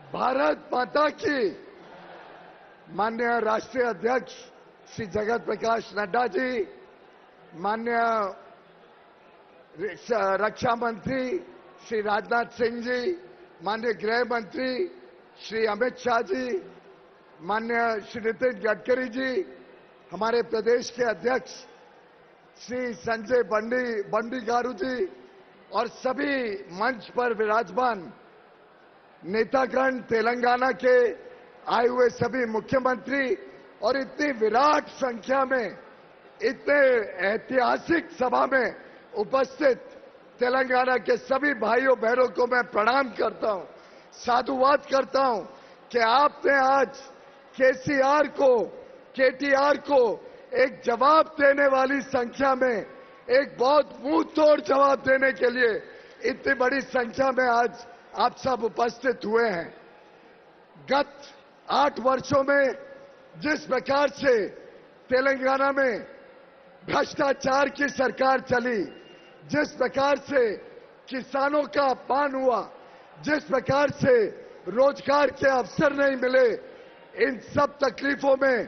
भारत माता की। माननीय राष्ट्रीय अध्यक्ष श्री जगत प्रकाश नड्डा जी, माननीय रक्षा मंत्री श्री राजनाथ सिंह जी, माननीय गृह मंत्री श्री अमित शाह जी, माननीय श्री नितिन गडकरी जी, हमारे प्रदेश के अध्यक्ष श्री संजय बंडी गारू जी और सभी मंच पर विराजमान नेतागण, तेलंगाना के आए हुए सभी मुख्यमंत्री और इतनी विराट संख्या में इतने ऐतिहासिक सभा में उपस्थित तेलंगाना के सभी भाइयों बहनों को मैं प्रणाम करता हूं, साधुवाद करता हूं कि आपने आज केटीआर को एक जवाब देने वाली संख्या में, एक बहुत मुंह तोड़ जवाब देने के लिए इतनी बड़ी संख्या में आज आप सब उपस्थित हुए हैं। गत 8 वर्षों में जिस प्रकार से तेलंगाना में भ्रष्टाचार की सरकार चली, जिस प्रकार से किसानों का अपमान हुआ, जिस प्रकार से रोजगार के अवसर नहीं मिले, इन सब तकलीफों में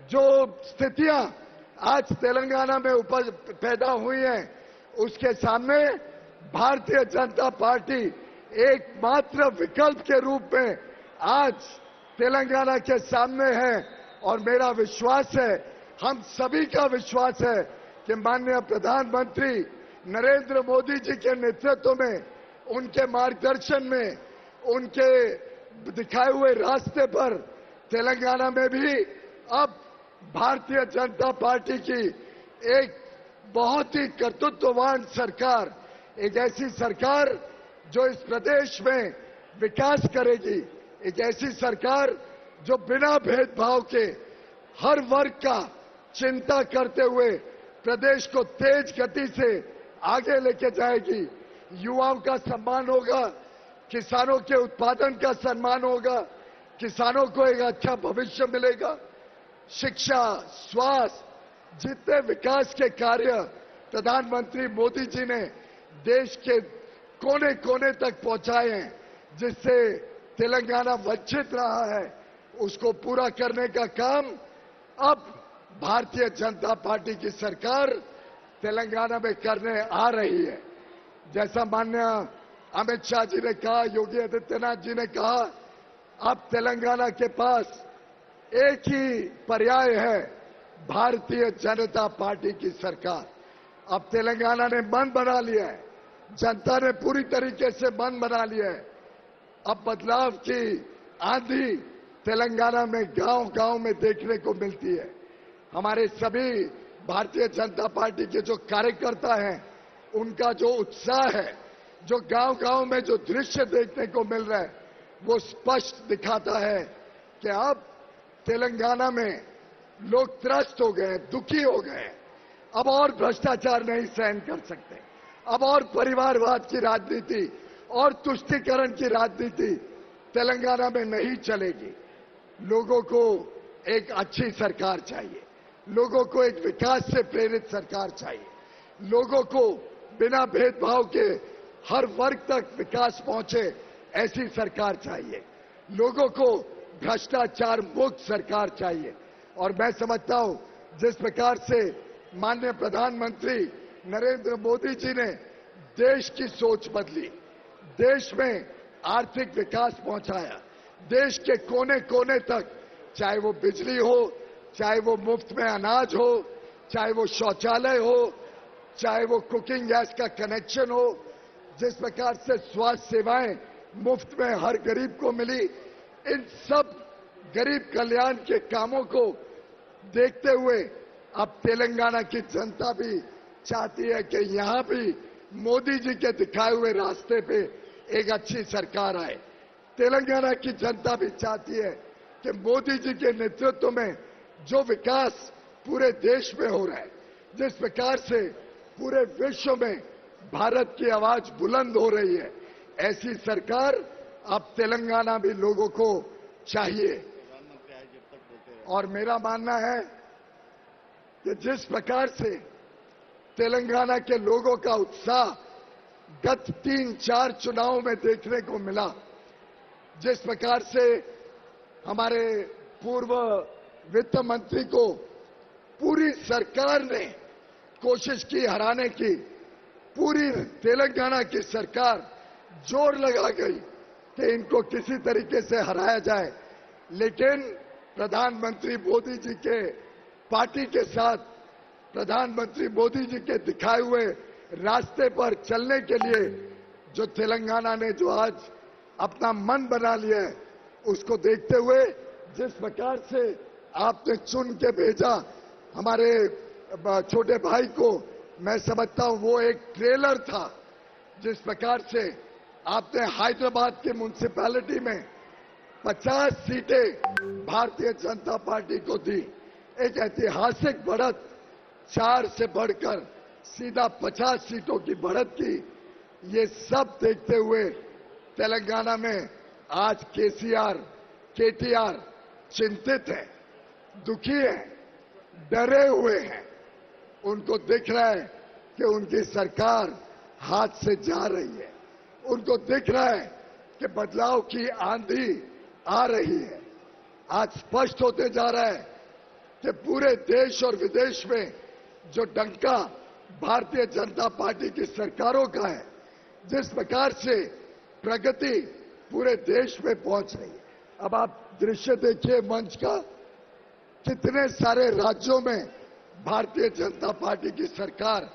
जो स्थितियां आज तेलंगाना में पैदा हुई हैं, उसके सामने भारतीय जनता पार्टी एकमात्र विकल्प के रूप में आज तेलंगाना के सामने है। और मेरा विश्वास है, हम सभी का विश्वास है कि माननीय प्रधानमंत्री नरेंद्र मोदी जी के नेतृत्व में, उनके मार्गदर्शन में, उनके दिखाए हुए रास्ते पर तेलंगाना में भी अब भारतीय जनता पार्टी की एक बहुत ही कर्तृत्ववान सरकार, एक ऐसी सरकार जो इस प्रदेश में विकास करेगी, एक ऐसी सरकार जो बिना भेदभाव के हर वर्ग का चिंता करते हुए प्रदेश को तेज गति से आगे लेके जाएगी। युवाओं का सम्मान होगा, किसानों के उत्पादन का सम्मान होगा, किसानों को एक अच्छा भविष्य मिलेगा। शिक्षा, स्वास्थ्य, जितने विकास के कार्य प्रधानमंत्री मोदी जी ने देश के कोने कोने तक पहुंचाए हैं, जिससे तेलंगाना वंचित रहा है, उसको पूरा करने का काम अब भारतीय जनता पार्टी की सरकार तेलंगाना में करने आ रही है। जैसा माननीय अमित शाह जी ने कहा, योगी आदित्यनाथ जी ने कहा, अब तेलंगाना के पास एक ही पर्याय है, भारतीय जनता पार्टी की सरकार। अब तेलंगाना ने मन बना लिया है, जनता ने पूरी तरीके से मन बना लिया है। अब बदलाव की आंधी तेलंगाना में गांव-गांव में देखने को मिलती है। हमारे सभी भारतीय जनता पार्टी के जो कार्यकर्ता हैं, उनका जो उत्साह है, जो गांव-गांव में जो दृश्य देखने को मिल रहा है, वो स्पष्ट दिखाता है कि अब तेलंगाना में लोग त्रस्त हो गए, दुखी हो गए। अब और भ्रष्टाचार नहीं सहन कर सकते, अब और परिवारवाद की राजनीति और तुष्टीकरण की राजनीति तेलंगाना में नहीं चलेगी। लोगों को एक अच्छी सरकार चाहिए, लोगों को एक विकास से प्रेरित सरकार चाहिए, लोगों को बिना भेदभाव के हर वर्ग तक विकास पहुंचे ऐसी सरकार चाहिए, लोगों को भ्रष्टाचार मुक्त सरकार चाहिए। और मैं समझता हूं जिस प्रकार से माननीय प्रधानमंत्री नरेंद्र मोदी जी ने देश की सोच बदली, देश में आर्थिक विकास पहुंचाया, देश के कोने कोने तक, चाहे वो बिजली हो, चाहे वो मुफ्त में अनाज हो, चाहे वो शौचालय हो, चाहे वो कुकिंग गैस का कनेक्शन हो, जिस प्रकार से स्वास्थ्य सेवाएं मुफ्त में हर गरीब को मिली, इन सब गरीब कल्याण के कामों को देखते हुए अब तेलंगाना की जनता भी चाहती है कि यहां भी मोदी जी के दिखाए हुए रास्ते पे एक अच्छी सरकार आए। तेलंगाना की जनता भी चाहती है कि मोदी जी के नेतृत्व में जो विकास पूरे देश में हो रहा है, जिस प्रकार से पूरे विश्व में भारत की आवाज बुलंद हो रही है, ऐसी सरकार अब तेलंगाना भी लोगों को चाहिए। और मेरा मानना है कि जिस प्रकार से तेलंगाना के लोगों का उत्साह गत 3-4 चुनावों में देखने को मिला, जिस प्रकार से हमारे पूर्व वित्त मंत्री को पूरी सरकार ने कोशिश की हराने की, पूरी तेलंगाना की सरकार जोर लगा गई कि इनको किसी तरीके से हराया जाए, लेकिन प्रधानमंत्री मोदी जी के पार्टी के साथ, प्रधानमंत्री मोदी जी के दिखाए हुए रास्ते पर चलने के लिए जो तेलंगाना ने जो आज अपना मन बना लिया है, उसको देखते हुए जिस प्रकार से आपने चुन के भेजा हमारे छोटे भाई को, मैं समझता हूं वो एक ट्रेलर था। जिस प्रकार से आपने हैदराबाद की म्युनिसिपैलिटी में 50 सीटें भारतीय जनता पार्टी को दी, एक ऐतिहासिक बढ़त, 4 से बढ़कर सीधा 50 सीटों की बढ़त की। ये सब देखते हुए तेलंगाना में आज केटीआर चिंतित है, दुखी है, डरे हुए हैं। उनको दिख रहा है कि उनकी सरकार हाथ से जा रही है, उनको दिख रहा है कि बदलाव की आंधी आ रही है। आज स्पष्ट होते जा रहा है कि पूरे देश और विदेश में जो डंका भारतीय जनता पार्टी की सरकारों का है, जिस प्रकार से प्रगति पूरे देश में पहुंच रही है। अब आप दृश्य देखिए मंच का, कितने सारे राज्यों में भारतीय जनता पार्टी की सरकार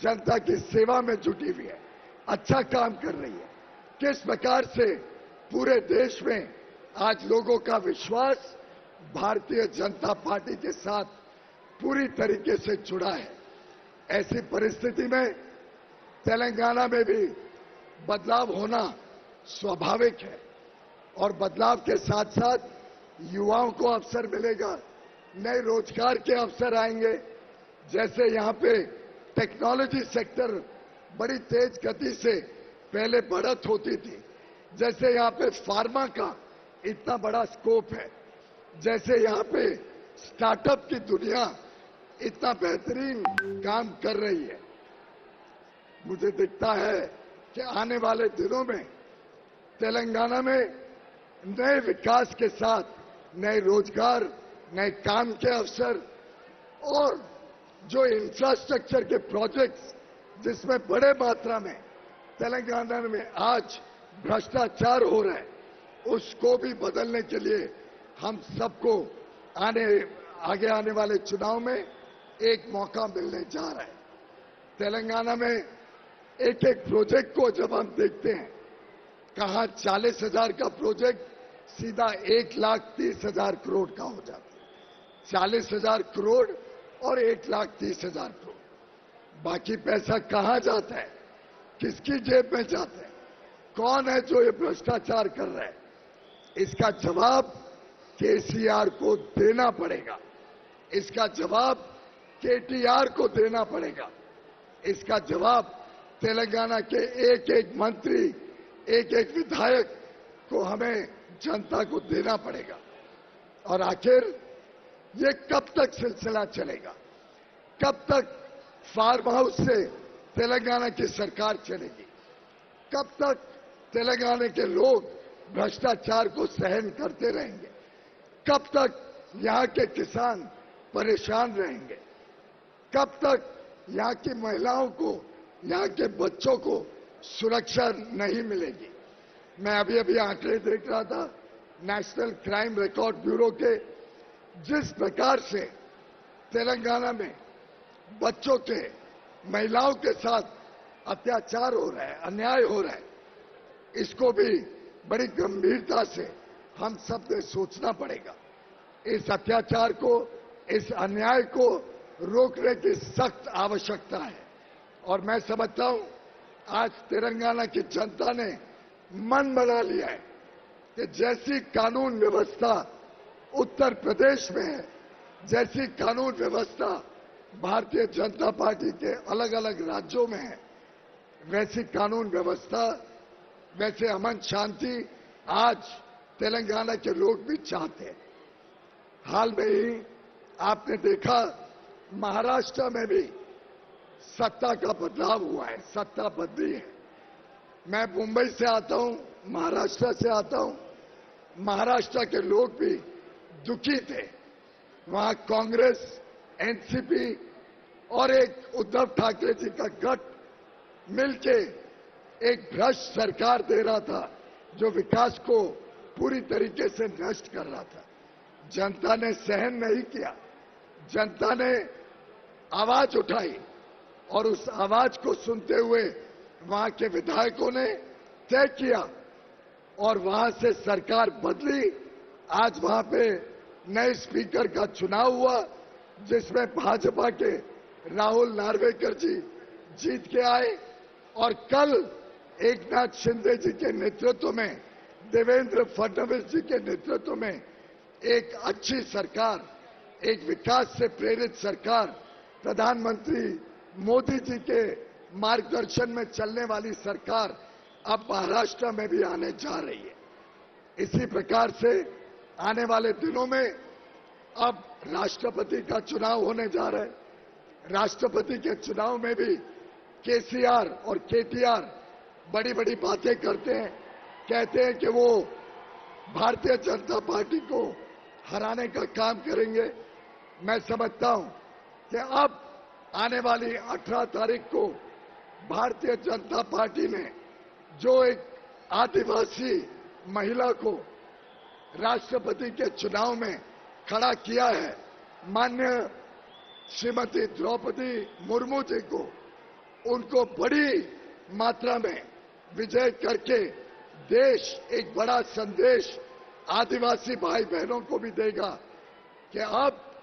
जनता की सेवा में जुटी हुई है, अच्छा काम कर रही है। किस प्रकार से पूरे देश में आज लोगों का विश्वास भारतीय जनता पार्टी के साथ पूरी तरीके से जुड़ा है। ऐसी परिस्थिति में तेलंगाना में भी बदलाव होना स्वाभाविक है और बदलाव के साथ साथ युवाओं को अवसर मिलेगा, नए रोजगार के अवसर आएंगे। जैसे यहाँ पे टेक्नोलॉजी सेक्टर बड़ी तेज गति से पहले बढ़त होती थी, जैसे यहाँ पे फार्मा का इतना बड़ा स्कोप है, जैसे यहाँ पे स्टार्टअप की दुनिया इतना बेहतरीन काम कर रही है। मुझे दिखता है कि आने वाले दिनों में तेलंगाना में नए विकास के साथ नए रोजगार, नए काम के अवसर और जो इंफ्रास्ट्रक्चर के प्रोजेक्ट्स जिसमें बड़े मात्रा में तेलंगाना में आज भ्रष्टाचार हो रहा है, उसको भी बदलने के लिए हम सबको आगे आने वाले चुनाव में एक मौका मिलने जा रहा है। तेलंगाना में एक एक प्रोजेक्ट को जब हम देखते हैं, कहां 40,000 का प्रोजेक्ट सीधा 1,30,000 करोड़ का हो जाता है। 40,000 करोड़ और 1,30,000 करोड़, बाकी पैसा कहां जाता है, किसकी जेब में जाता है, कौन है जो ये भ्रष्टाचार कर रहा है? इसका जवाब केसीआर को देना पड़ेगा, इसका जवाब केटीआर को देना पड़ेगा, इसका जवाब तेलंगाना के एक एक मंत्री, एक एक विधायक को हमें जनता को देना पड़ेगा। और आखिर ये कब तक सिलसिला चलेगा? कब तक फार्म हाउस से तेलंगाना की सरकार चलेगी? कब तक तेलंगाना के लोग भ्रष्टाचार को सहन करते रहेंगे? कब तक यहां के किसान परेशान रहेंगे? कब तक यहां की महिलाओं को, यहां के बच्चों को सुरक्षा नहीं मिलेगी? मैं अभी अभी आंकड़े देख रहा था नेशनल क्राइम रिकॉर्ड ब्यूरो के, जिस प्रकार से तेलंगाना में बच्चों के, महिलाओं के साथ अत्याचार हो रहा है, अन्याय हो रहा है, इसको भी बड़ी गंभीरता से हम सब ने सोचना पड़ेगा। इस अत्याचार को, इस अन्याय को रोकने की सख्त आवश्यकता है। और मैं समझता हूं आज तेलंगाना की जनता ने मन बना लिया है कि जैसी कानून व्यवस्था उत्तर प्रदेश में है, जैसी कानून व्यवस्था भारतीय जनता पार्टी के अलग अलग राज्यों में है, वैसी कानून व्यवस्था, वैसे अमन शांति आज तेलंगाना के लोग भी चाहते हैं। हाल में ही आपने देखा महाराष्ट्र में भी सत्ता का बदलाव हुआ है, सत्ता बदली है। मैं मुंबई से आता हूं, महाराष्ट्र से आता हूं। महाराष्ट्र के लोग भी दुखी थे। वहां कांग्रेस, एनसीपी और एक उद्धव ठाकरे जी का गठ मिलके एक भ्रष्ट सरकार दे रहा था, जो विकास को पूरी तरीके से नष्ट कर रहा था। जनता ने सहन नहीं किया। जनता ने आवाज उठाई और उस आवाज को सुनते हुए वहां के विधायकों ने तय किया और वहां से सरकार बदली। आज वहां पे नए स्पीकर का चुनाव हुआ, जिसमें भाजपा के राहुल नार्वेकर जी जीत के आए और कल एकनाथ शिंदे जी के नेतृत्व में, देवेंद्र फडणवीस जी के नेतृत्व में एक अच्छी सरकार, एक विकास से प्रेरित सरकार, प्रधानमंत्री मोदी जी के मार्गदर्शन में चलने वाली सरकार अब महाराष्ट्र में भी आने जा रही है। इसी प्रकार से आने वाले दिनों में अब राष्ट्रपति का चुनाव होने जा रहा है। राष्ट्रपति के चुनाव में भी केसीआर और केटीआर बड़ी बड़ी बातें करते हैं, कहते हैं कि वो भारतीय जनता पार्टी को हराने का काम करेंगे। मैं समझता हूं कि अब आने वाली 18 तारीख को भारतीय जनता पार्टी ने जो एक आदिवासी महिला को राष्ट्रपति के चुनाव में खड़ा किया है, माननीय श्रीमती द्रौपदी मुर्मू जी को, उनको बड़ी मात्रा में विजय करके देश एक बड़ा संदेश आदिवासी भाई बहनों को भी देगा कि अब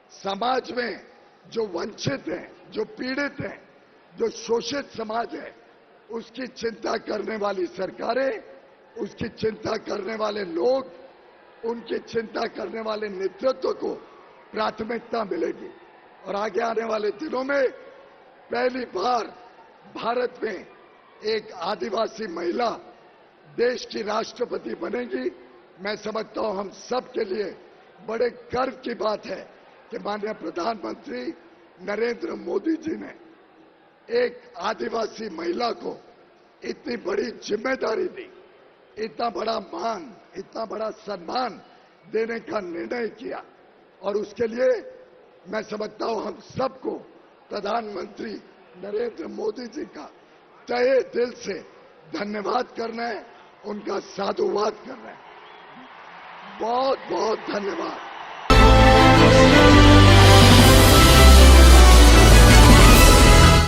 समाज में जो वंचित हैं, जो पीड़ित हैं, जो शोषित समाज है, उसकी चिंता करने वाली सरकारें, उसकी चिंता करने वाले लोग, उनकी चिंता करने वाले नेतृत्व को प्राथमिकता मिलेगी। और आगे आने वाले दिनों में पहली बार भारत में एक आदिवासी महिला देश की राष्ट्रपति बनेगी। मैं समझता हूं हम सब के लिए बड़े गर्व की बात है कि माननीय प्रधानमंत्री नरेंद्र मोदी जी ने एक आदिवासी महिला को इतनी बड़ी जिम्मेदारी दी, इतना बड़ा मान, इतना बड़ा सम्मान देने का निर्णय किया। और उसके लिए मैं समझता हूं हम सबको प्रधानमंत्री नरेंद्र मोदी जी का तहे दिल से धन्यवाद करना है, उनका साधुवाद करना है। बहुत बहुत धन्यवाद।